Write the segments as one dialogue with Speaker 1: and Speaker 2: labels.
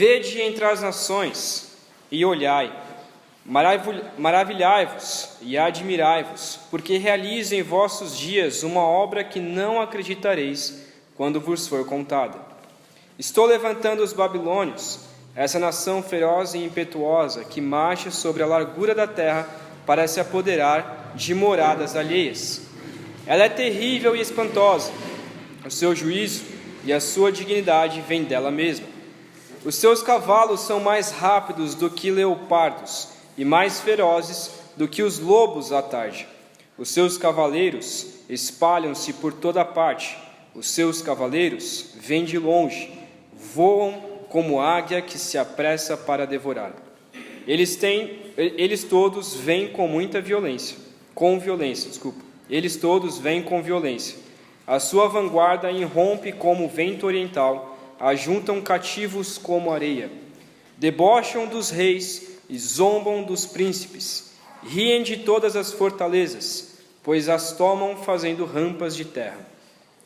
Speaker 1: Vede entre as nações e olhai, maravilhai-vos e admirai-vos, porque realizo em vossos dias uma obra que não acreditareis quando vos for contada. Estou levantando os babilônios, essa nação feroz e impetuosa que marcha sobre a largura da terra para se apoderar de moradas alheias. Ela é terrível e espantosa. O seu juízo e a sua dignidade vêm dela mesma. Os seus cavalos são mais rápidos do que leopardos e mais ferozes do que os lobos à tarde. Os seus cavaleiros espalham-se por toda parte. Os seus cavaleiros vêm de longe, voam como águia que se apressa para devorar. Eles todos vêm com muita violência. Eles todos vêm com violência. A sua vanguarda irrompe como o vento oriental, ajuntam cativos como areia. Debocham dos reis e zombam dos príncipes. Riem de todas as fortalezas, pois as tomam fazendo rampas de terra.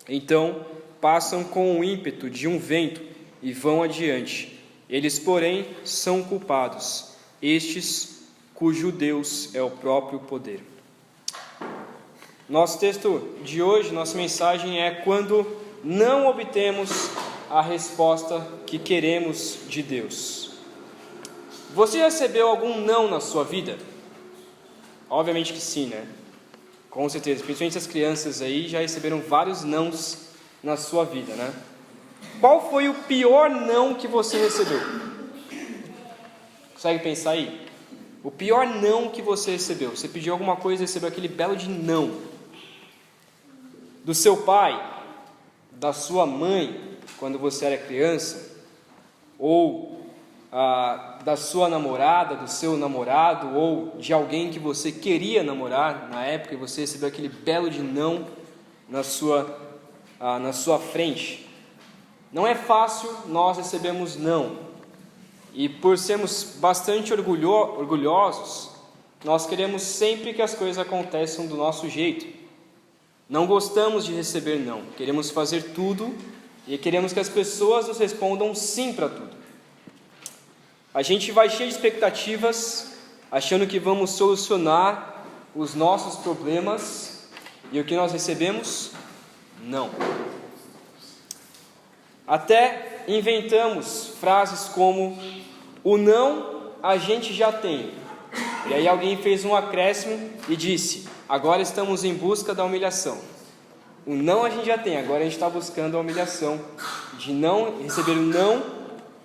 Speaker 1: Então passam com o ímpeto de um vento e vão adiante. Eles, porém, são culpados, estes cujo Deus é o próprio poder. Nosso texto de hoje, nossa mensagem é quando não obtemos a resposta que queremos de Deus. Você recebeu algum não na sua vida? Obviamente que sim, né? Com certeza, principalmente as crianças aí já receberam vários nãos na sua vida, né? Qual foi o pior não que você recebeu? Consegue pensar aí? O pior não que você recebeu. Você pediu alguma coisa e recebeu aquele belo de não. Do seu pai, da sua mãe, quando você era criança, ou da sua namorada, do seu namorado, ou de alguém que você queria namorar na época e você recebeu aquele belo de não na sua frente. Não é fácil nós recebemos não, e por sermos bastante orgulhosos, nós queremos sempre que as coisas aconteçam do nosso jeito. Não gostamos de receber não, queremos fazer tudo e queremos que as pessoas nos respondam sim para tudo. A gente vai cheio de expectativas, achando que vamos solucionar os nossos problemas, e o que nós recebemos? Não. Até inventamos frases como: o não a gente já tem. E aí alguém fez um acréscimo e disse: agora estamos em busca da humilhação. O não a gente já tem, agora a gente está buscando a humilhação de não receber o não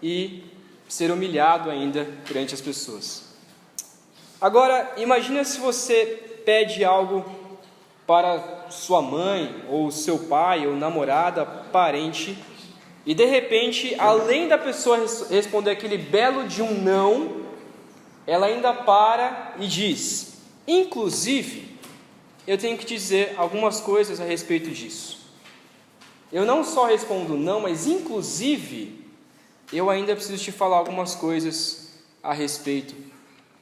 Speaker 1: e ser humilhado ainda perante as pessoas. Agora, imagina se você pede algo para sua mãe, ou seu pai, ou namorada, parente, e de repente, além da pessoa responder aquele belo de um não, ela ainda para e diz: inclusive, eu tenho que te dizer algumas coisas a respeito disso. Eu não só respondo não, mas inclusive, eu ainda preciso te falar algumas coisas a respeito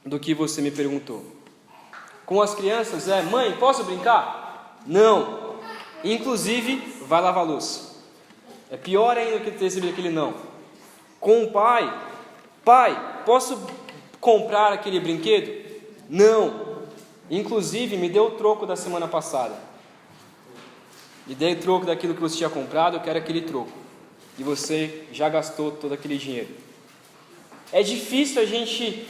Speaker 1: do que você me perguntou. Com as crianças mãe, posso brincar? Não. Inclusive, vai lavar a louça. É pior ainda do que ter recebido aquele não. Com o pai, posso comprar aquele brinquedo? Não. Inclusive, me deu o troco da semana passada. Me dei o troco daquilo que você tinha comprado, eu quero aquele troco. E você já gastou todo aquele dinheiro. É difícil a gente,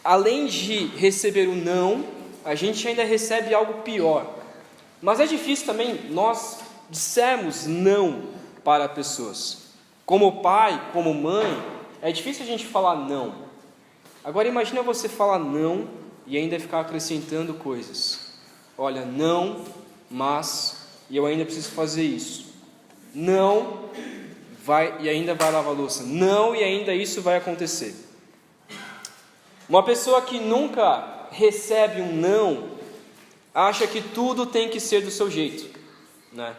Speaker 1: além de receber o não, a gente ainda recebe algo pior. Mas é difícil também nós dissermos não para pessoas. Como pai, como mãe, é difícil a gente falar não. Agora imagina você falar não e ainda ficar acrescentando coisas. Olha, não, mas, e eu ainda preciso fazer isso. Não, e ainda vai lavar a louça. Não, e ainda isso vai acontecer. Uma pessoa que nunca recebe um não, acha que tudo tem que ser do seu jeito, né?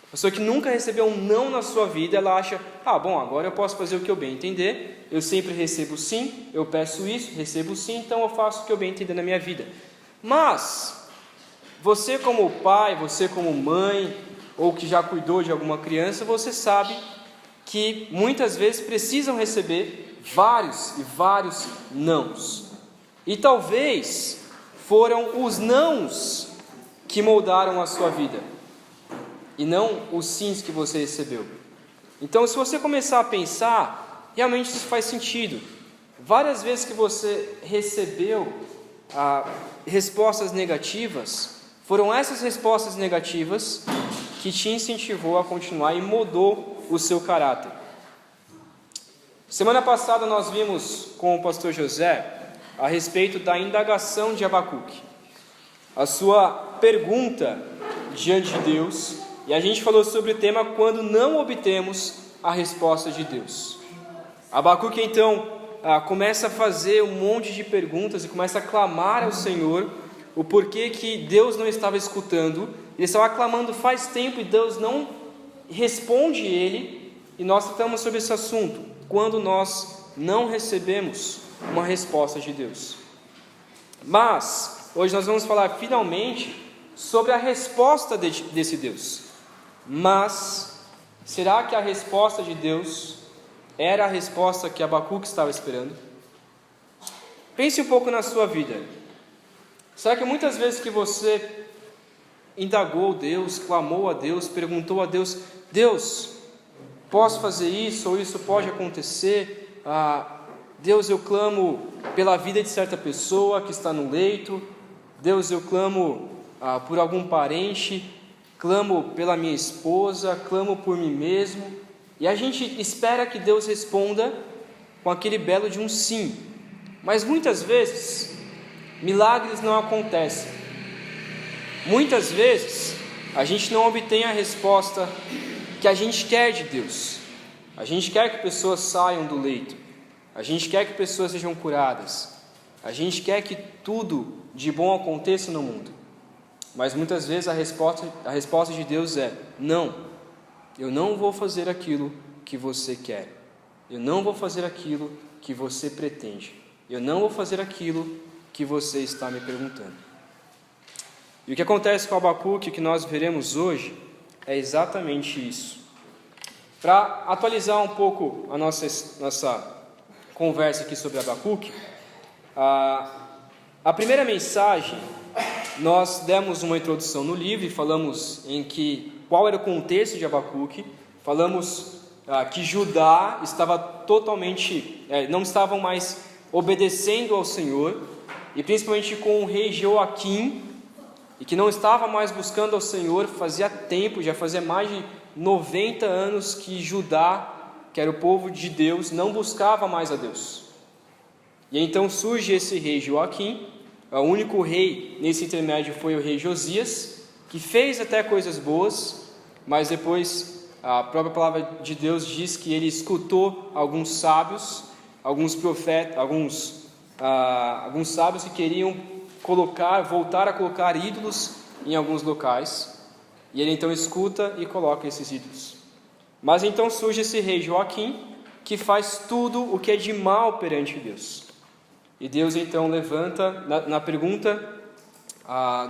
Speaker 1: A pessoa que nunca recebeu um não na sua vida, ela acha: bom, agora eu posso fazer o que eu bem entender, eu sempre recebo sim, eu peço isso, recebo sim, então eu faço o que eu bem entender na minha vida. Mas, você como pai, você como mãe, ou que já cuidou de alguma criança, você sabe que muitas vezes precisam receber vários e vários nãos. E talvez foram os nãos que moldaram a sua vida, e não os sims que você recebeu. Então, se você começar a pensar, realmente isso faz sentido. Várias vezes que você recebeu respostas negativas, foram essas respostas negativas que te incentivou a continuar e mudou o seu caráter. Semana passada nós vimos com o pastor José a respeito da indagação de Abacuque, a sua pergunta diante de Deus, e a gente falou sobre o tema quando não obtemos a resposta de Deus. Abacuque então começa a fazer um monte de perguntas e começa a clamar ao Senhor o porquê que Deus não estava escutando. Ele estava clamando faz tempo e Deus não responde ele, e nós tratamos sobre esse assunto, quando nós não recebemos uma resposta de Deus. Mas hoje nós vamos falar finalmente sobre a resposta desse Deus. Mas será que a resposta de Deus era a resposta que Abacuque estava esperando? Pense um pouco na sua vida. Será que muitas vezes que você indagou Deus, clamou a Deus, perguntou a Deus: Deus, posso fazer isso ou isso pode acontecer? Deus, eu clamo pela vida de certa pessoa que está no leito. Deus, eu clamo por algum parente, clamo pela minha esposa, clamo por mim mesmo. E a gente espera que Deus responda com aquele belo de um sim. Mas muitas vezes, milagres não acontecem. Muitas vezes, a gente não obtém a resposta que a gente quer de Deus. A gente quer que pessoas saiam do leito. A gente quer que pessoas sejam curadas. A gente quer que tudo de bom aconteça no mundo. Mas muitas vezes a resposta de Deus é: não, eu não vou fazer aquilo que você quer. Eu não vou fazer aquilo que você pretende. Eu não vou fazer aquilo que você está me perguntando. E o que acontece com Abacuque, que nós veremos hoje, é exatamente isso. Para atualizar um pouco a nossa conversa aqui sobre Abacuque, a primeira mensagem, nós demos uma introdução no livro e falamos qual era o contexto de Abacuque. Falamos que Judá estava não estavam mais obedecendo ao Senhor, e principalmente com o rei Joaquim, e que não estava mais buscando ao Senhor. Fazia tempo, já fazia mais de 90 anos que Judá, que era o povo de Deus, não buscava mais a Deus. E então surge esse rei Joaquim. O único rei nesse intermédio foi o rei Josias, que fez até coisas boas, mas depois a própria palavra de Deus diz que ele escutou alguns sábios, alguns profetas, alguns sábios que queriam voltar a colocar ídolos em alguns locais, e ele então escuta e coloca esses ídolos. Mas então surge esse rei Joaquim, que faz tudo o que é de mal perante Deus. E Deus então levanta, na pergunta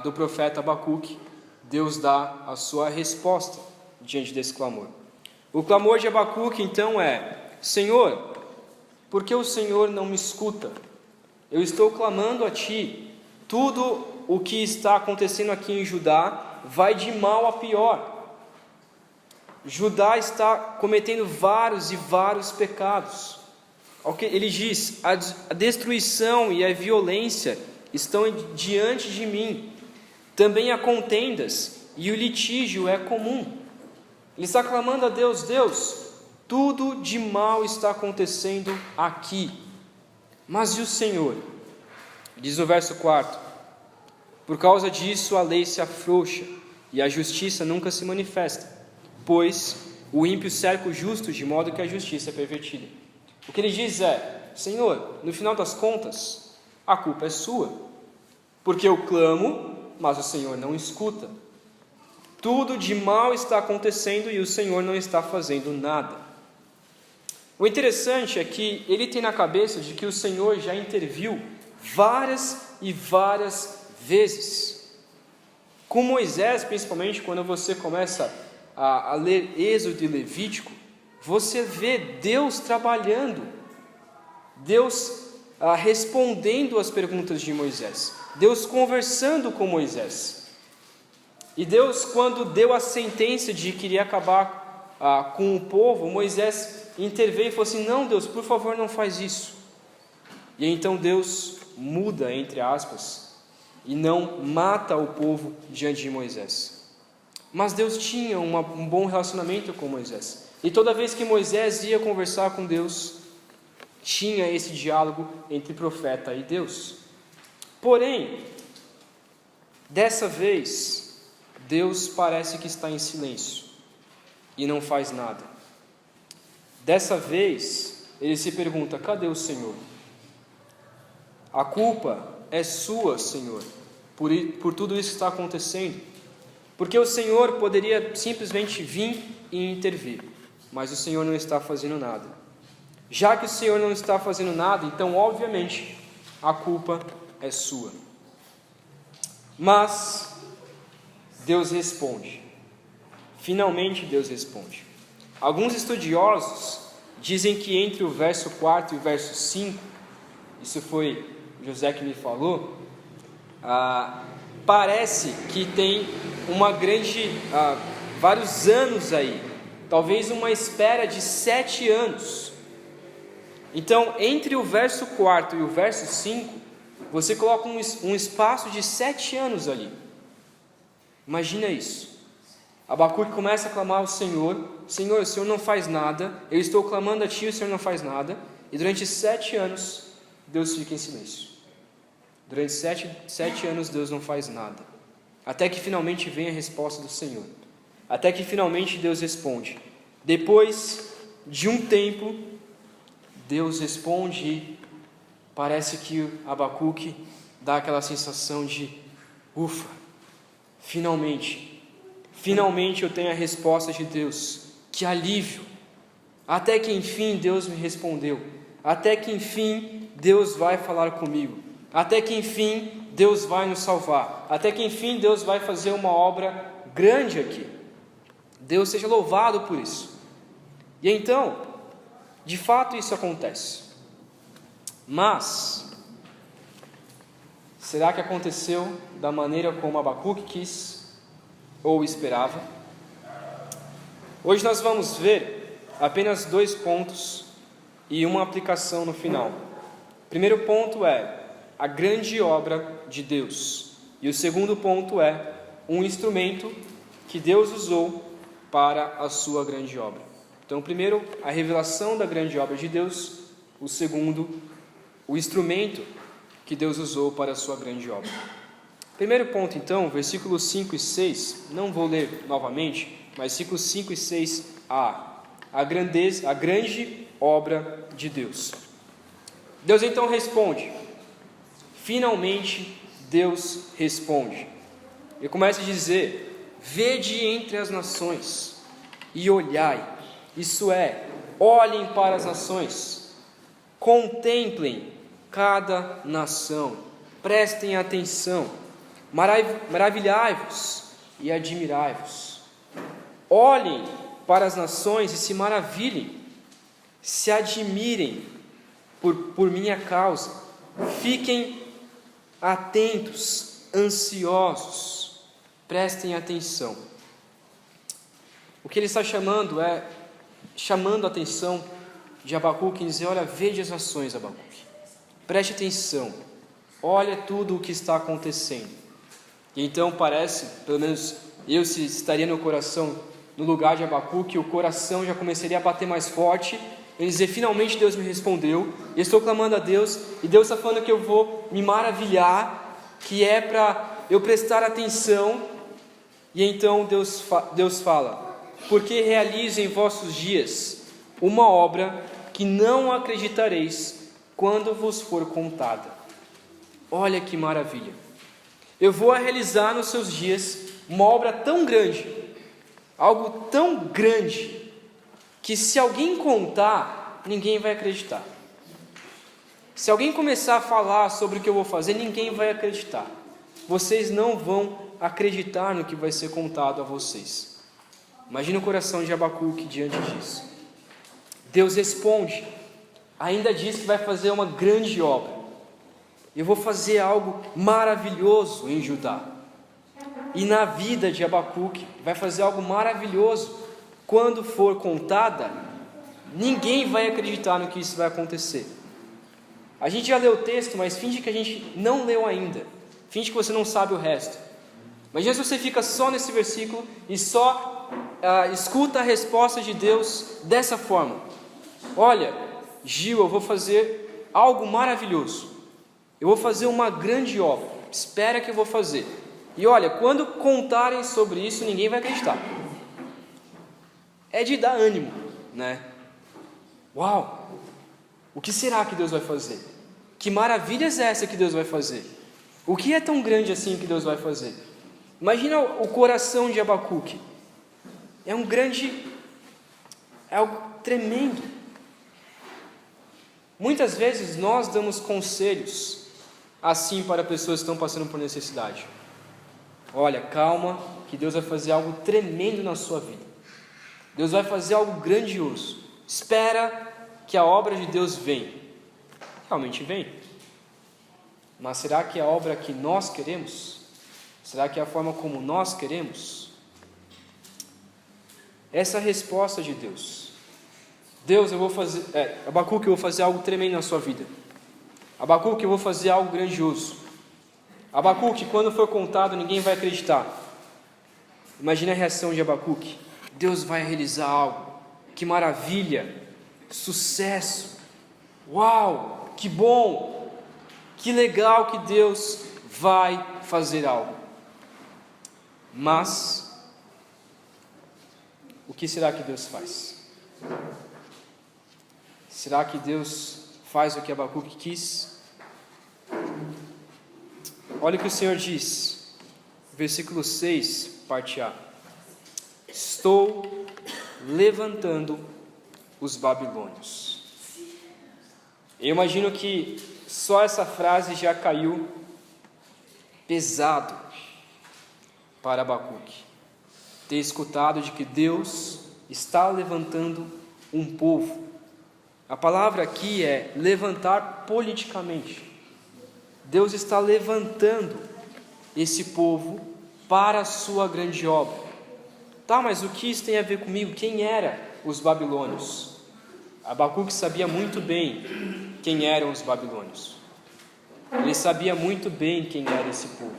Speaker 1: do profeta Abacuque, Deus dá a sua resposta diante desse clamor. O clamor de Abacuque então é: Senhor, por que o Senhor não me escuta? Eu estou clamando a Ti. Tudo o que está acontecendo aqui em Judá vai de mal a pior. Judá está cometendo vários e vários pecados. Ele diz: a destruição e a violência estão diante de mim. Também há contendas e o litígio é comum. Ele está clamando a Deus: Deus, tudo de mal está acontecendo aqui. Mas e o Senhor? Diz no verso 4: por causa disso a lei se afrouxa e a justiça nunca se manifesta, pois o ímpio cerca o justo de modo que a justiça é pervertida. O que ele diz é: Senhor, no final das contas, a culpa é sua, porque eu clamo, mas o Senhor não escuta. Tudo de mal está acontecendo e o Senhor não está fazendo nada. O interessante é que ele tem na cabeça de que o Senhor já interviu várias e várias vezes. Com Moisés, principalmente, quando você começa a ler Êxodo e Levítico, você vê Deus trabalhando, Deus respondendo às perguntas de Moisés, Deus conversando com Moisés. E Deus, quando deu a sentença de que iria acabar com o povo, Moisés interveio e falou assim: não, Deus, por favor, não faz isso. E então Deus muda, entre aspas, e não mata o povo diante de Moisés. Mas Deus tinha um bom relacionamento com Moisés. E toda vez que Moisés ia conversar com Deus, tinha esse diálogo entre profeta e Deus. Porém, dessa vez, Deus parece que está em silêncio e não faz nada. Dessa vez, ele se pergunta: cadê o Senhor? A culpa é sua, Senhor, por tudo isso que está acontecendo. Porque o Senhor poderia simplesmente vir e intervir, mas o Senhor não está fazendo nada. Já que o Senhor não está fazendo nada, então, obviamente, a culpa é sua. Mas Deus responde. Finalmente Deus responde. Alguns estudiosos dizem que entre o verso 4 e o verso 5, isso foi José que me falou, parece que tem vários anos aí, talvez uma espera de 7 anos. Então, entre o verso 4 e o verso 5, você coloca um espaço de 7 anos ali. Imagina isso. Abacuque começa a clamar ao Senhor: Senhor, o Senhor não faz nada, eu estou clamando a Ti, o Senhor não faz nada. E durante 7 anos, Deus fica em silêncio. Durante 7 anos Deus não faz nada, até que finalmente vem a resposta do Senhor, até que finalmente Deus responde. Depois de um tempo, Deus responde e parece que Abacuque dá aquela sensação de: ufa, finalmente eu tenho a resposta de Deus, que alívio, até que enfim Deus me respondeu, até que enfim Deus vai falar comigo, até que enfim Deus vai nos salvar, até que enfim Deus vai fazer uma obra grande aqui. Deus seja louvado por isso. E então, de fato isso acontece. Mas, será que aconteceu da maneira como Abacuque quis ou esperava? Hoje nós vamos ver apenas 2 pontos e uma aplicação no final. O primeiro ponto é a grande obra de Deus. E o segundo ponto é um instrumento que Deus usou para a sua grande obra. Então, primeiro, a revelação da grande obra de Deus. O segundo, o instrumento que Deus usou para a sua grande obra. Primeiro ponto, então, versículos 5 e 6. Não vou ler novamente, mas versículos 5 e 6a. A grande obra de Deus. Deus então responde. Finalmente Deus responde. Ele começa a dizer: vede entre as nações e olhai. Isso é, olhem para as nações, contemplem cada nação, prestem atenção, maravilhai-vos e admirai-vos. Olhem para as nações e se maravilhem, se admirem por minha causa, fiquem atentos, ansiosos, prestem atenção. O que ele está chamando a atenção de Abacuque e dizer: olha, veja as nações, Abacuque, preste atenção, olha tudo o que está acontecendo. E então parece, pelo menos eu, se estaria no lugar de Abacuque, o coração já começaria a bater mais forte. Ele dizer: finalmente Deus me respondeu, eu estou clamando a Deus, e Deus está falando que eu vou me maravilhar, que é para eu prestar atenção. E então Deus fala: porque realizo em vossos dias uma obra que não acreditareis quando vos for contada. Olha que maravilha! Eu vou realizar nos seus dias uma obra tão grande, algo tão grande, que se alguém contar, ninguém vai acreditar. Se alguém começar a falar sobre o que eu vou fazer, ninguém vai acreditar. Vocês não vão acreditar no que vai ser contado a vocês. Imagina o coração de Abacuque diante disso. Deus responde, ainda diz que vai fazer uma grande obra. Eu vou fazer algo maravilhoso em Judá. E na vida de Abacuque, vai fazer algo maravilhoso. Quando for contada, ninguém vai acreditar no que isso vai acontecer. A gente já leu o texto, mas finge que a gente não leu ainda. Finge que você não sabe o resto. Imagina se você fica só nesse versículo e só escuta a resposta de Deus dessa forma. Olha, Gil, eu vou fazer algo maravilhoso. Eu vou fazer uma grande obra. Espera que eu vou fazer. E olha, quando contarem sobre isso, ninguém vai acreditar. É de dar ânimo, né? Uau! O que será que Deus vai fazer? Que maravilhas é essa que Deus vai fazer? O que é tão grande assim que Deus vai fazer? Imagina o coração de Abacuque. É algo tremendo. Muitas vezes nós damos conselhos assim para pessoas que estão passando por necessidade. Olha, calma, que Deus vai fazer algo tremendo na sua vida. Deus vai fazer algo grandioso. Espera que a obra de Deus venha. Realmente vem. Mas será que é a obra que nós queremos? Será que é a forma como nós queremos? Essa é a resposta de Deus. Deus, Abacuque, eu vou fazer algo tremendo na sua vida. Abacuque, eu vou fazer algo grandioso. Abacuque, quando for contado, ninguém vai acreditar. Imagina a reação de Abacuque. Deus vai realizar algo. Que maravilha! Sucesso! Uau! Que bom! Que legal que Deus vai fazer algo. Mas, o que será que Deus faz? Será que Deus faz o que Abacuque quis? Olha o que o Senhor diz, versículo 6, parte A. Estou levantando os babilônios. Eu imagino que só essa frase já caiu pesado para Abacuque. Ter escutado de que Deus está levantando um povo. A palavra aqui é levantar politicamente. Deus está levantando esse povo para a sua grande obra. Tá, mas o que isso tem a ver comigo? Quem eram os babilônios? Abacuque sabia muito bem quem eram os babilônios. Ele sabia muito bem quem era esse povo.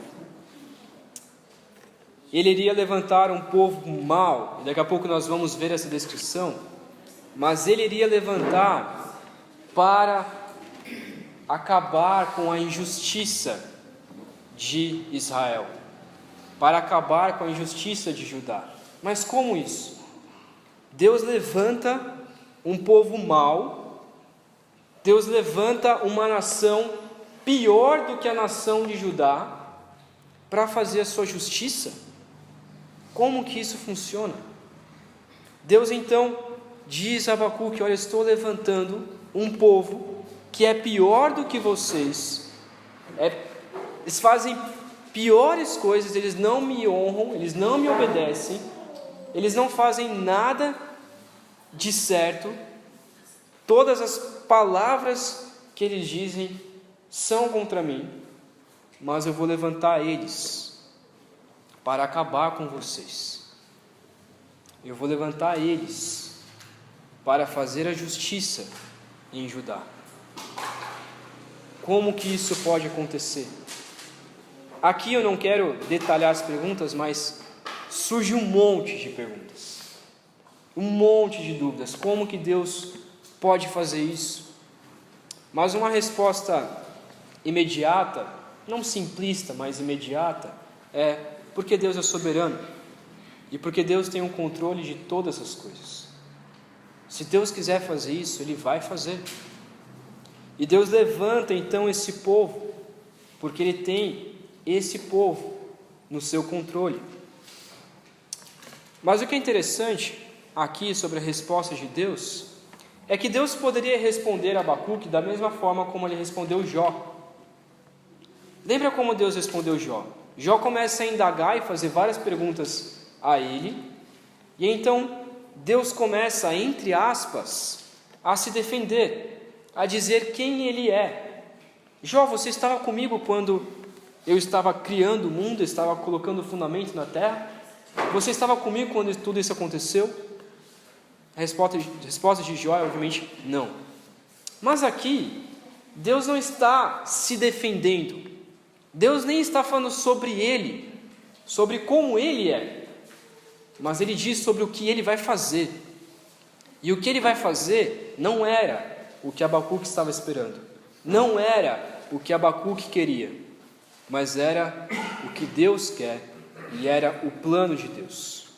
Speaker 1: Ele iria levantar um povo mau, daqui a pouco nós vamos ver essa descrição, mas ele iria levantar para acabar com a injustiça de Israel, para acabar com a injustiça de Judá. Mas como isso? Deus levanta um povo mau, Deus levanta uma nação pior do que a nação de Judá para fazer a sua justiça. Como que isso funciona? Deus então diz a Abacuque: olha, estou levantando um povo que é pior do que vocês, eles fazem piores coisas, eles não me honram, eles não me obedecem, eles não fazem nada de certo, todas as palavras que eles dizem são contra mim, mas eu vou levantar eles para acabar com vocês. Eu vou levantar eles para fazer a justiça em Judá. Como que isso pode acontecer? Aqui eu não quero detalhar as perguntas, mas surge um monte de perguntas, um monte de dúvidas. Como que Deus pode fazer isso? Mas uma resposta imediata, não simplista, mas imediata, é porque Deus é soberano e porque Deus tem o controle de todas as coisas. Se Deus quiser fazer isso, Ele vai fazer. E Deus levanta então esse povo, porque Ele tem esse povo no seu controle. Mas o que é interessante aqui sobre a resposta de Deus é que Deus poderia responder a Abacuque da mesma forma como Ele respondeu Jó. Lembra como Deus respondeu Jó? Jó começa a indagar e fazer várias perguntas a ele, e então Deus começa, entre aspas, a se defender, a dizer quem ele é. Jó, você estava comigo quando eu estava criando o mundo, estava colocando o fundamento na terra? Você estava comigo quando tudo isso aconteceu? A resposta de Jó é obviamente não. Mas aqui, Deus não está se defendendo. Deus nem está falando sobre ele, sobre como ele é. Mas ele diz sobre o que ele vai fazer. E o que ele vai fazer não era o que Abacuque estava esperando. Não era o que Abacuque queria. Mas era o que Deus quer e era o plano de Deus.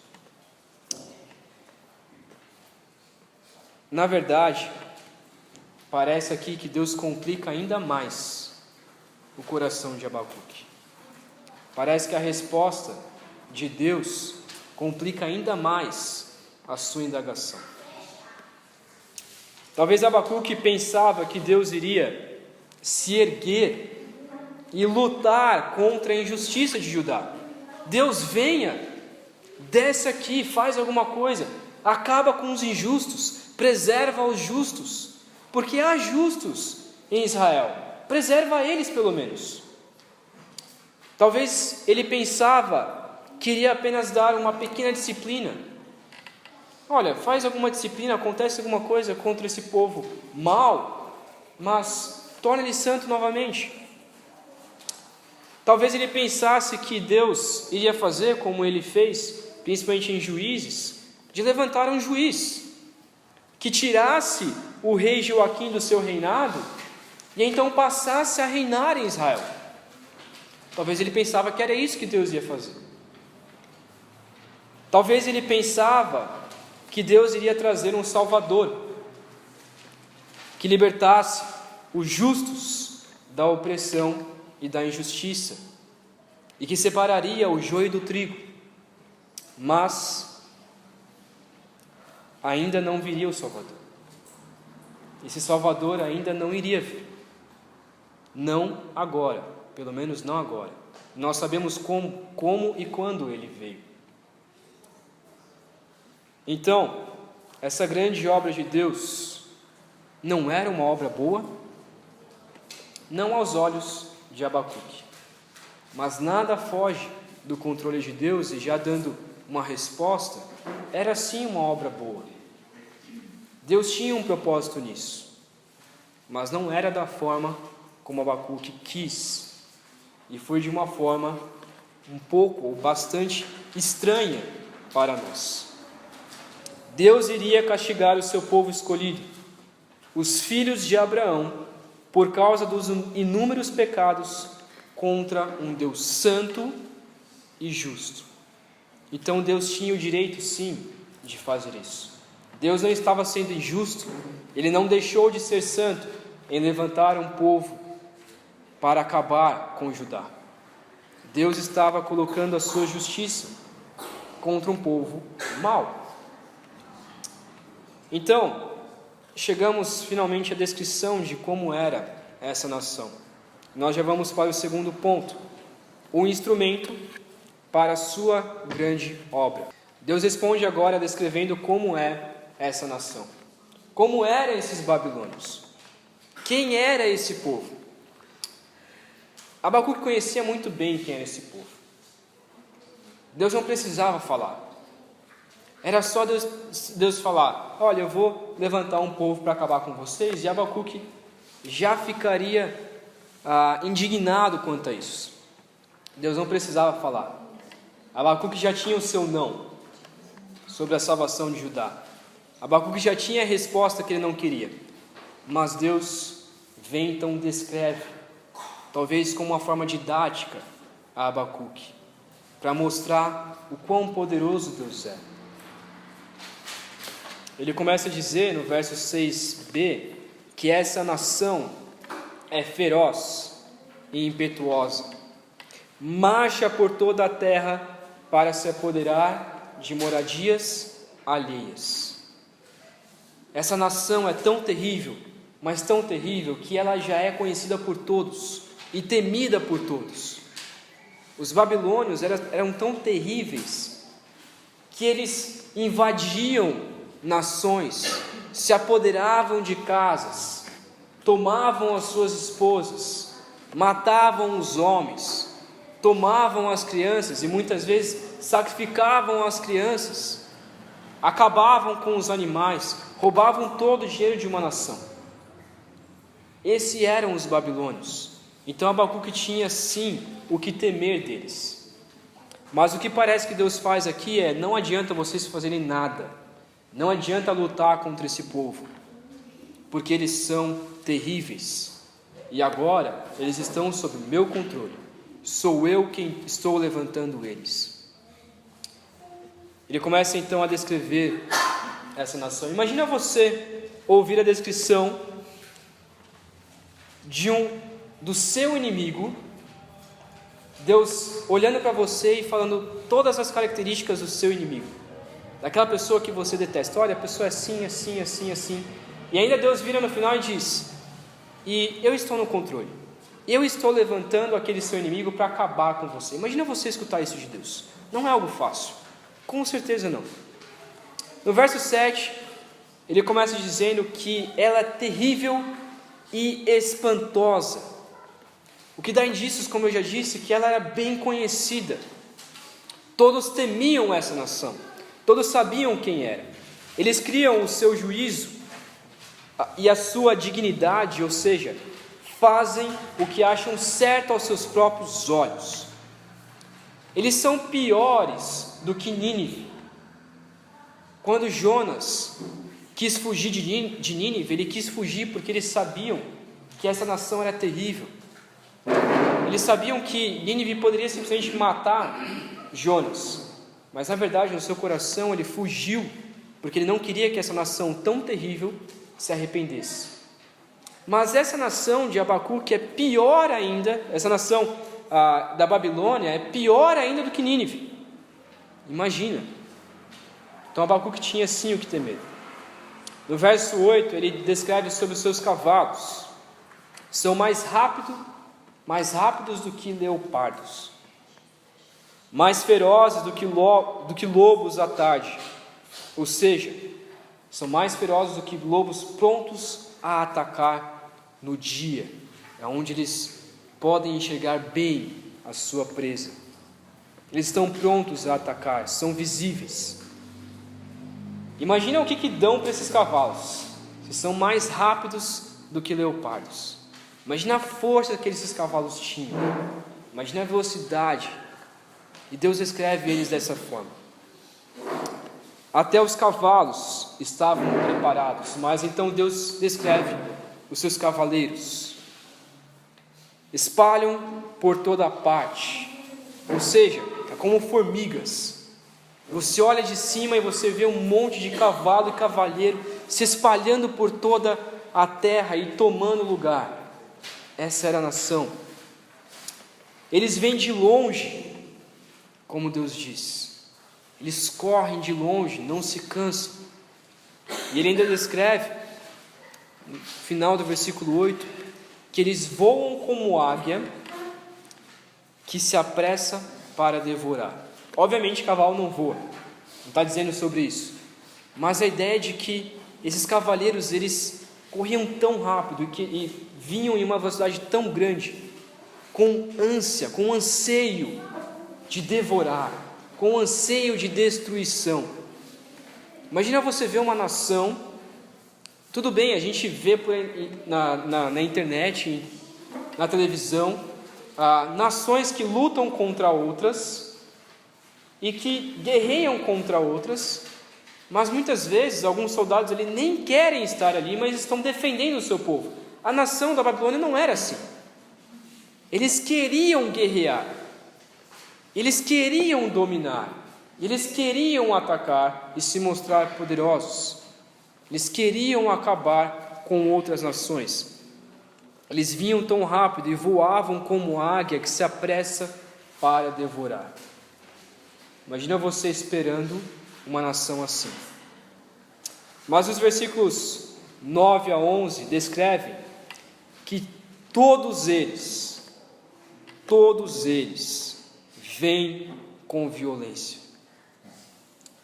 Speaker 1: Na verdade, parece aqui que Deus complica ainda mais o coração de Abacuque. Parece que a resposta de Deus complica ainda mais a sua indagação. Talvez Abacuque pensava que Deus iria se erguer e lutar contra a injustiça de Judá. Deus, venha, desce aqui, faz alguma coisa, acaba com os injustos, preserva os justos, porque há justos em Israel, preserva eles pelo menos. Talvez ele pensava que iria apenas dar uma pequena disciplina. Olha, faz alguma disciplina, acontece alguma coisa contra esse povo mau, mas torna ele santo novamente. Talvez ele pensasse que Deus iria fazer como ele fez, principalmente em Juízes, de levantar um juiz que tirasse o rei Joaquim do seu reinado e então passasse a reinar em Israel. Talvez ele pensava que era isso que Deus ia fazer. Talvez ele pensava que Deus iria trazer um Salvador que libertasse os justos da opressão e da injustiça e que separaria o joio do trigo. Mas ainda não viria o Salvador. Esse Salvador ainda não iria vir. Não agora, pelo menos não agora. Nós sabemos como e quando ele veio. Então, essa grande obra de Deus não era uma obra boa? Não aos olhos de Abacuque. Mas nada foge do controle de Deus, e já dando uma resposta, era sim uma obra boa. Deus tinha um propósito nisso, mas não era da forma como Abacuque quis, e foi de uma forma um pouco ou bastante estranha para nós. Deus iria castigar o seu povo escolhido, os filhos de Abraão, por causa dos inúmeros pecados contra um Deus santo e justo. Então Deus tinha o direito, sim, de fazer isso. Deus não estava sendo injusto, Ele não deixou de ser santo em levantar um povo para acabar com Judá. Deus estava colocando a sua justiça contra um povo mau. Então, chegamos finalmente à descrição de como era essa nação. Nós já vamos para o segundo ponto, o instrumento para a sua grande obra. Deus responde agora descrevendo como é essa nação. Como eram esses babilônios? Quem era esse povo? Abacuque conhecia muito bem quem era esse povo. Deus não precisava falar. Era só Deus falar: olha, eu vou levantar um povo para acabar com vocês, e Abacuque já ficaria indignado quanto a isso. Deus não precisava falar. Abacuque já tinha o seu não sobre a salvação de Judá. Abacuque já tinha a resposta que ele não queria. Mas Deus vem então descreve, talvez como uma forma didática, a Abacuque, para mostrar o quão poderoso Deus é. Ele começa a dizer no verso 6b que essa nação é feroz e impetuosa, marcha por toda a terra para se apoderar de moradias alheias. Essa nação é tão terrível, mas tão terrível, que ela já é conhecida por todos e temida por todos. Os babilônios eram tão terríveis que eles invadiam nações se apoderavam de casas, tomavam as suas esposas, matavam os homens, tomavam as crianças e muitas vezes sacrificavam as crianças, acabavam com os animais, roubavam todo o dinheiro de uma nação. Esses eram os babilônios. Então Abacuque tinha sim o que temer deles. Mas o que parece que Deus faz aqui é: não adianta vocês fazerem nada, não adianta lutar contra esse povo, porque eles são terríveis, e agora eles estão sob o meu controle, sou eu quem estou levantando eles. Ele começa então a descrever essa nação. Imagina você ouvir a descrição do seu inimigo, Deus olhando para você e falando todas as características do seu inimigo, daquela pessoa que você detesta. Olha, a pessoa é assim, assim, assim, assim. E ainda Deus vira no final e diz: e eu estou no controle, eu estou levantando aquele seu inimigo para acabar com você. Imagina você escutar isso de Deus. Não é algo fácil, com certeza não. No verso 7, ele começa dizendo que ela é terrível e espantosa, o que dá indícios, como eu já disse, que ela era bem conhecida. Todos temiam essa nação, todos sabiam quem era. Eles criam o seu juízo e a sua dignidade, ou seja, fazem o que acham certo aos seus próprios olhos. Eles são piores do que Nínive. Quando Jonas quis fugir de Nínive, ele quis fugir porque eles sabiam que essa nação era terrível. Eles sabiam que Nínive poderia simplesmente matar Jonas, mas na verdade no seu coração ele fugiu, porque ele não queria que essa nação tão terrível se arrependesse. Mas essa nação de Abacuque é pior ainda, essa nação da Babilônia é pior ainda do que Nínive. Imagina. Então Abacuque tinha sim o que temer. No verso 8 ele descreve sobre os seus cavalos: são mais rápidos do que leopardos, mais ferozes do que lobos à tarde. Ou seja, são mais ferozes do que lobos prontos a atacar no dia, é onde eles podem enxergar bem a sua presa. Eles estão prontos a atacar, são visíveis. Imagina o que dão para esses cavalos, se são mais rápidos do que leopardos. Imagina a força que esses cavalos tinham, imagina a velocidade, e Deus descreve eles dessa forma. Até os cavalos estavam preparados, mas então Deus descreve os seus cavaleiros: espalham por toda a parte, ou seja, é como formigas. Você olha de cima e você vê um monte de cavalo e cavaleiro se espalhando por toda a terra e tomando lugar. Essa era a nação. Eles vêm de longe, como Deus diz. Eles correm de longe, não se cansam. E ele ainda descreve, no final do versículo 8, que eles voam como águia que se apressa para devorar. Obviamente cavalo não voa, não está dizendo sobre isso, mas a ideia é de que esses cavaleiros, eles corriam tão rápido e vinham em uma velocidade tão grande, com ânsia, com anseio de devorar, com anseio de destruição. Imagina você ver uma nação, tudo bem, a gente vê na internet, na televisão, nações que lutam contra outras e que guerreiam contra outras, mas muitas vezes alguns soldados ali nem querem estar ali, mas estão defendendo o seu povo. A nação da Babilônia não era assim. Eles queriam guerrear, eles queriam dominar, eles queriam atacar e se mostrar poderosos. Eles queriam acabar com outras nações. Eles vinham tão rápido e voavam como águia que se apressa para devorar. Imagina você esperando uma nação assim. Mas os versículos 9 a 11 descrevem que todos eles vêm com violência.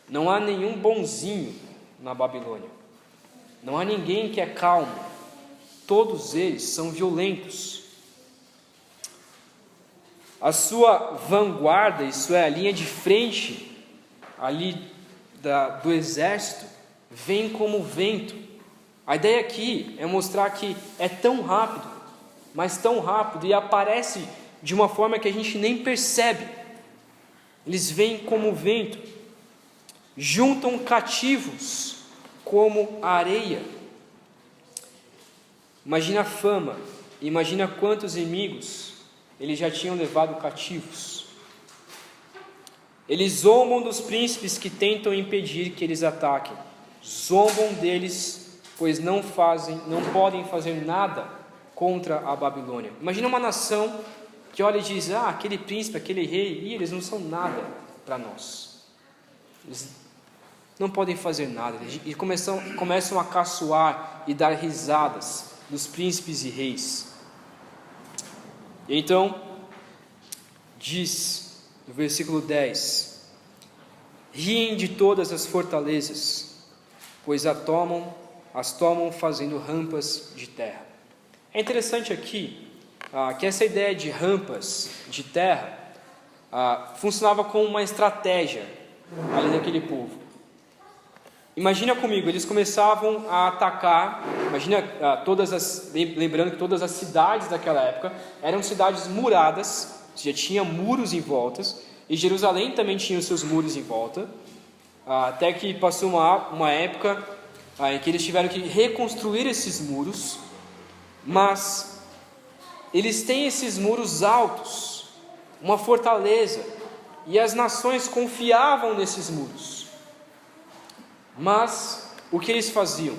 Speaker 1: Não há nenhum bonzinho na Babilônia. Não há ninguém que é calmo. Todos eles são violentos. A sua vanguarda, isso é, a linha de frente ali do exército, vem como vento. A ideia aqui é mostrar que é tão rápido, mas tão rápido, e aparece de uma forma que a gente nem percebe. Eles vêm como vento, juntam cativos como areia. Imagina a fama, imagina quantos inimigos eles já tinham levado cativos. Eles zombam dos príncipes que tentam impedir que eles ataquem. Zombam deles, pois não podem fazer nada contra a Babilônia. Imagina uma nação que olha e diz: aquele príncipe, aquele rei, eles não são nada para nós. Eles não podem fazer nada. E começam a caçoar e dar risadas dos príncipes e reis. E então, diz no versículo 10: riem de todas as fortalezas, pois as tomam fazendo rampas de terra. É interessante aqui que essa ideia de rampas de terra funcionava como uma estratégia ali daquele povo. Imagina comigo, eles começavam a atacar. Imagina lembrando que todas as cidades daquela época eram cidades muradas, ou seja, tinha muros em volta, e Jerusalém também tinha os seus muros em volta, até que passou uma época em que eles tiveram que reconstruir esses muros, mas eles têm esses muros altos, uma fortaleza, e as nações confiavam nesses muros. Mas o que eles faziam?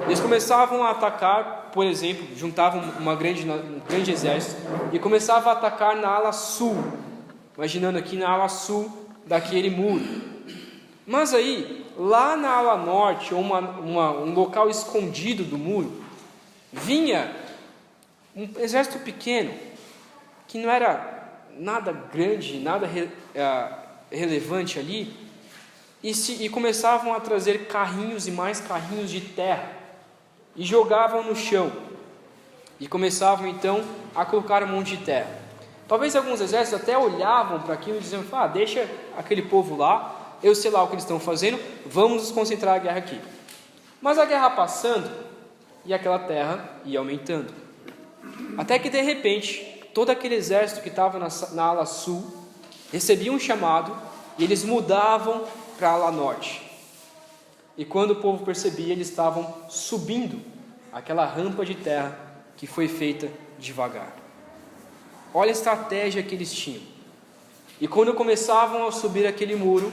Speaker 1: Eles começavam a atacar, por exemplo, juntavam um grande exército e começavam a atacar na ala sul, imaginando aqui na ala sul daquele muro. Mas aí, lá na ala norte, ou um local escondido do muro, vinha um exército pequeno, que não era nada grande, nada relevante ali, e começavam a trazer carrinhos e mais carrinhos de terra, e jogavam no chão, e começavam então a colocar um monte de terra. Talvez alguns exércitos até olhavam para aquilo e diziam: deixa aquele povo lá, eu sei lá o que eles estão fazendo, vamos nos concentrar na guerra aqui. Mas a guerra passando, e aquela terra ia aumentando, até que de repente, todo aquele exército que estava na ala sul, recebia um chamado, e eles mudavam para a ala norte. E quando o povo percebia, eles estavam subindo aquela rampa de terra que foi feita devagar. Olha a estratégia que eles tinham. E quando começavam a subir aquele muro,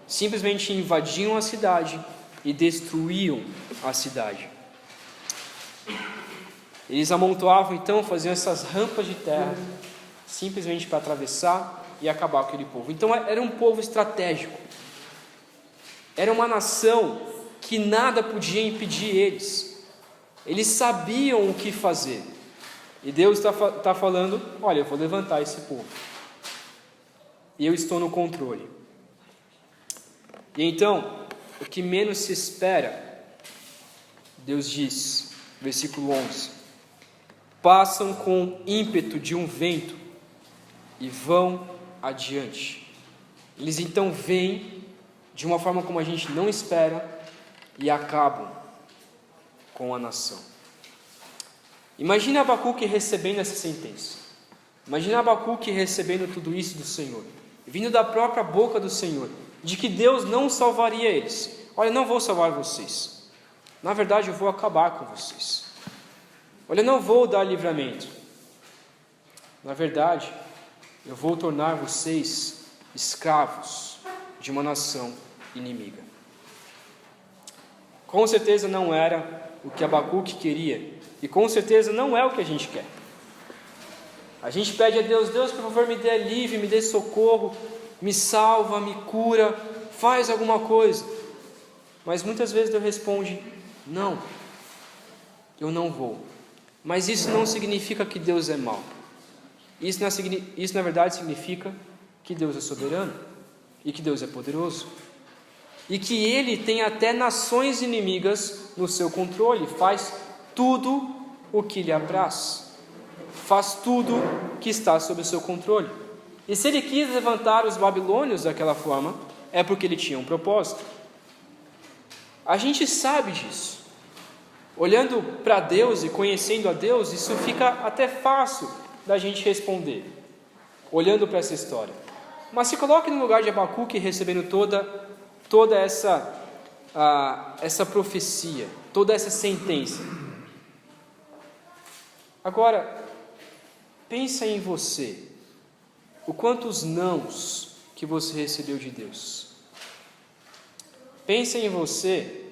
Speaker 1: simplesmente invadiam a cidade e destruíam a cidade. Eles amontoavam então, faziam essas rampas de terra, simplesmente para atravessar e acabar com aquele povo. Então era um povo estratégico. Era uma nação que nada podia impedir eles. Eles sabiam o que fazer. E Deus está falando: olha, eu vou levantar esse povo. E eu estou no controle. E então, o que menos se espera, Deus diz, versículo 11: passam com ímpeto de um vento e vão adiante. Eles então vêm de uma forma como a gente não espera e acabam com a nação. Imagina Abacuque recebendo essa sentença. Imagina Abacuque recebendo tudo isso do Senhor, vindo da própria boca do Senhor, de que Deus não salvaria eles. Olha, eu não vou salvar vocês. Na verdade, eu vou acabar com vocês. Olha, eu não vou dar livramento. Na verdade, eu vou tornar vocês escravos de uma nação inimiga. Com certeza não era o que Abacuque queria, e com certeza não é o que a gente quer. A gente pede a Deus: Deus, por favor, me dê alívio, me dê socorro, me salva, me cura, faz alguma coisa. Mas muitas vezes Deus responde: não, eu não vou. Mas isso não significa que Deus é mau. Isso na verdade significa que Deus é soberano e que Deus é poderoso. e que ele tem até nações inimigas no seu controle, faz tudo o que lhe apraz, faz tudo que está sob o seu controle. E se ele quis levantar os babilônios daquela forma, é porque ele tinha um propósito. A gente sabe disso. Olhando para Deus e conhecendo a Deus, isso fica até fácil da gente responder, olhando para essa história. Mas se coloque no lugar de Abacuque recebendo toda essa profecia, toda essa sentença. Agora, pensa em você, o quantos nãos que você recebeu de Deus. Pensa em você,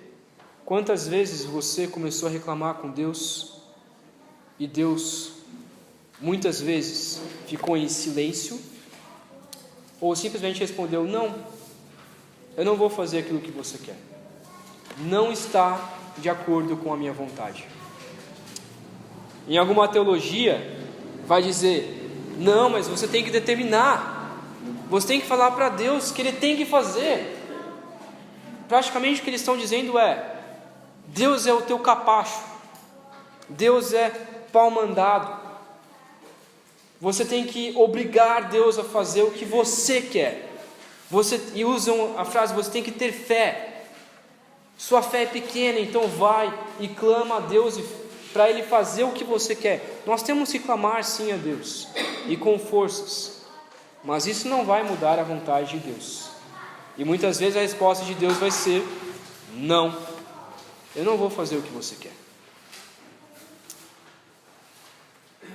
Speaker 1: quantas vezes você começou a reclamar com Deus e Deus muitas vezes ficou em silêncio ou simplesmente respondeu: não, eu não vou fazer aquilo que você quer, não está de acordo com a minha vontade. Em alguma teologia vai dizer: não, mas você tem que determinar, você tem que falar para Deus que Ele tem que fazer. Praticamente o que eles estão dizendo é: Deus é o teu capacho, Deus é pau mandado, você tem que obrigar Deus a fazer o que você quer. E usam a frase: você tem que ter fé, sua fé é pequena, então vai e clama a Deus para Ele fazer o que você quer. Nós temos que clamar sim a Deus, e com forças, mas isso não vai mudar a vontade de Deus. E muitas vezes a resposta de Deus vai ser: não, eu não vou fazer o que você quer.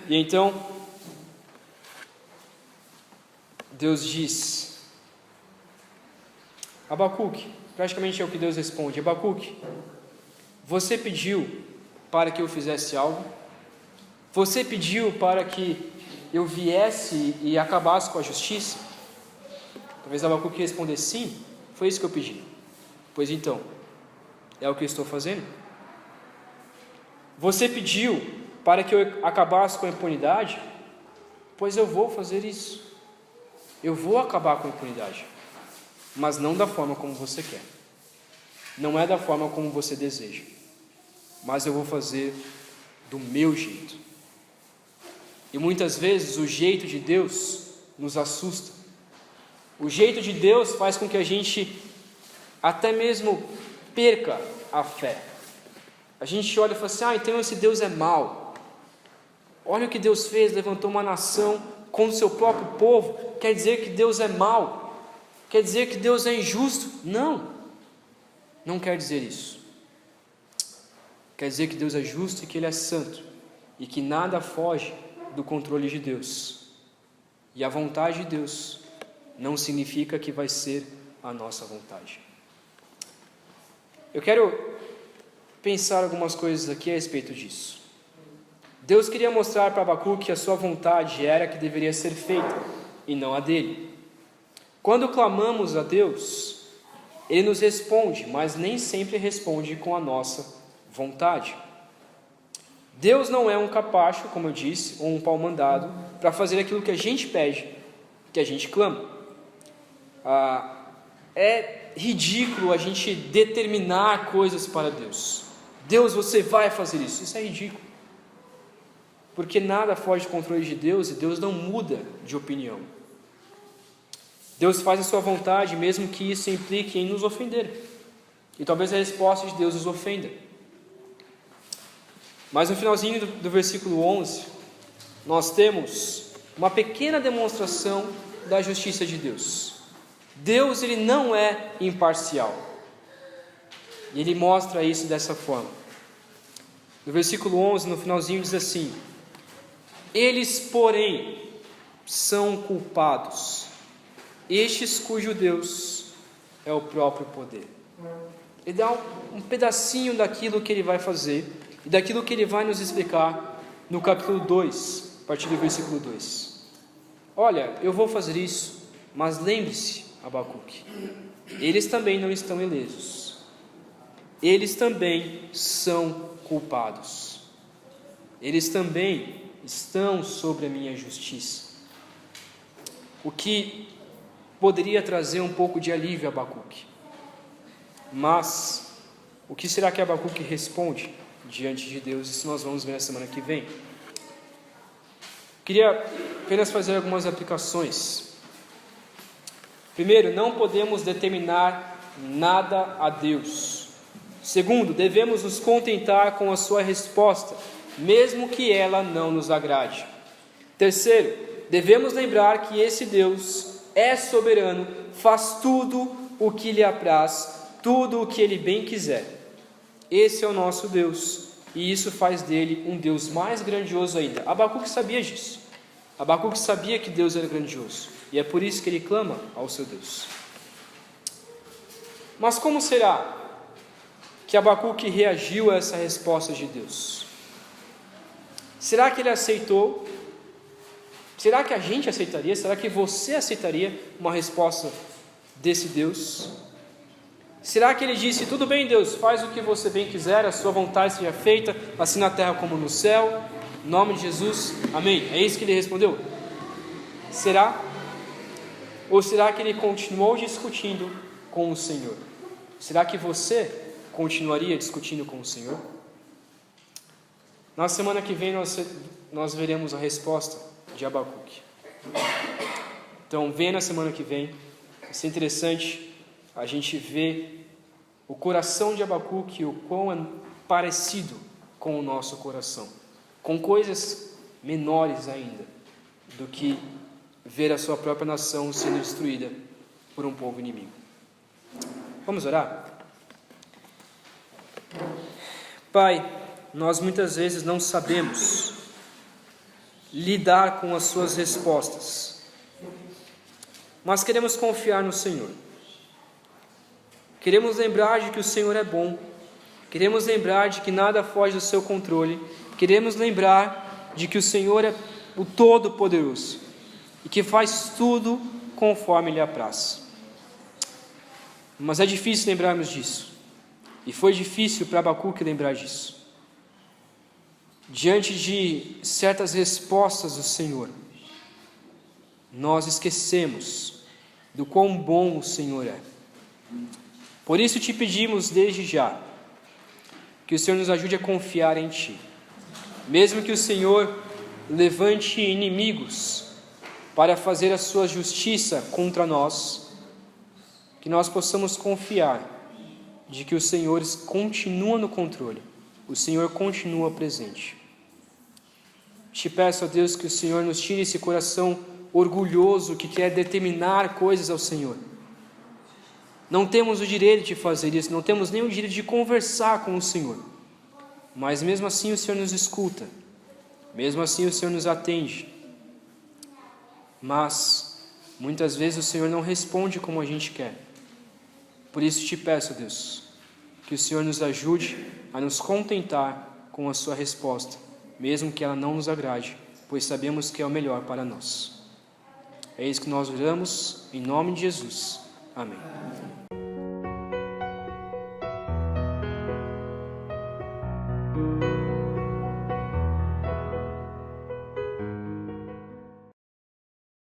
Speaker 1: E então Deus diz: Abacuque, praticamente é o que Deus responde: Abacuque, você pediu para que eu fizesse algo? Você pediu para que eu viesse e acabasse com a justiça? Talvez Abacuque respondesse: sim, foi isso que eu pedi. Pois então, é o que eu estou fazendo. Você pediu para que eu acabasse com a impunidade? Pois eu vou fazer isso. Eu vou acabar com a impunidade, mas não da forma como você quer. Não é da forma como você deseja, mas eu vou fazer do meu jeito. E muitas vezes o jeito de Deus nos assusta. O jeito de Deus faz com que a gente até mesmo perca a fé. A gente olha e fala assim: então esse Deus é mau. Olha o que Deus fez, levantou uma nação contra o seu próprio povo. Quer dizer que Deus é mau? Quer dizer que Deus é injusto? Não, não quer dizer isso. Quer dizer que Deus é justo e que Ele é santo, e que nada foge do controle de Deus. E a vontade de Deus não significa que vai ser a nossa vontade. Eu quero pensar algumas coisas aqui a respeito disso. Deus queria mostrar para Abacuque que a sua vontade era a que deveria ser feita, e não a dele. Quando clamamos a Deus, Ele nos responde, mas nem sempre responde com a nossa vontade. Deus não é um capacho, como eu disse, ou um pau mandado, para fazer aquilo que a gente pede, que a gente clama. É ridículo a gente determinar coisas para Deus. Deus, você vai fazer isso. Isso é ridículo, porque nada foge do controle de Deus, e Deus não muda de opinião. Deus faz a sua vontade, mesmo que isso implique em nos ofender, e talvez a resposta de Deus nos ofenda. Mas no finalzinho do versículo 11, nós temos uma pequena demonstração da justiça de Deus. Deus, Ele não é imparcial, e Ele mostra isso dessa forma. No versículo 11, no finalzinho, diz assim: eles, porém, são culpados, estes cujo Deus é o próprio poder. Ele dá um pedacinho daquilo que Ele vai fazer, e daquilo que Ele vai nos explicar no capítulo 2, a partir do versículo 2. Olha, eu vou fazer isso, mas lembre-se, Abacuque, eles também não estão ilesos, eles também são culpados, eles também estão sobre a minha justiça. O que poderia trazer um pouco de alívio a Abacuque. Mas o que será que Abacuque responde diante de Deus? Isso nós vamos ver na semana que vem. Queria apenas fazer algumas aplicações. Primeiro, não podemos determinar nada a Deus. Segundo, devemos nos contentar com a sua resposta, mesmo que ela não nos agrade. Terceiro, devemos lembrar que esse Deus é soberano, faz tudo o que lhe apraz, tudo o que ele bem quiser. Esse é o nosso Deus, e isso faz dele um Deus mais grandioso ainda. Abacuque sabia disso. Abacuque sabia que Deus era grandioso, e é por isso que ele clama ao seu Deus. Mas como será que Abacuque reagiu a essa resposta de Deus? Será que ele aceitou? Será que a gente aceitaria? Será que você aceitaria uma resposta desse Deus? Será que ele disse, tudo bem Deus, faz o que você bem quiser, a sua vontade seja feita, assim na terra como no céu, em nome de Jesus, amém? É isso que ele respondeu? Será? Ou será que ele continuou discutindo com o Senhor? Será que você continuaria discutindo com o Senhor? Na semana que vem nós veremos a resposta de Abacuque. Então venha na semana que vem. Vai ser interessante a gente ver o coração de Abacuque, o quão é parecido com o nosso coração, com coisas menores ainda do que ver a sua própria nação sendo destruída por um povo inimigo. Vamos orar? Pai, nós muitas vezes não sabemos lidar com as suas respostas, mas queremos confiar no Senhor. Queremos lembrar de que o Senhor é bom, queremos lembrar de que nada foge do seu controle, queremos lembrar de que o Senhor é o Todo-Poderoso e que faz tudo conforme lhe apraz. Mas é difícil lembrarmos disso, e foi difícil para Abacuque lembrar disso. Diante de certas respostas do Senhor, nós esquecemos do quão bom o Senhor é. Por isso te pedimos desde já, que o Senhor nos ajude a confiar em Ti. Mesmo que o Senhor levante inimigos para fazer a sua justiça contra nós, que nós possamos confiar de que o Senhor continua no controle, o Senhor continua presente. Te peço, ó Deus, que o Senhor nos tire esse coração orgulhoso que quer determinar coisas ao Senhor. Não temos o direito de fazer isso, não temos nem o direito de conversar com o Senhor. Mas mesmo assim o Senhor nos escuta, mesmo assim o Senhor nos atende. Mas muitas vezes o Senhor não responde como a gente quer. Por isso te peço, Deus, que o Senhor nos ajude a nos contentar com a sua resposta, mesmo que ela não nos agrade, pois sabemos que é o melhor para nós. É isso que nós oramos, em nome de Jesus. Amém.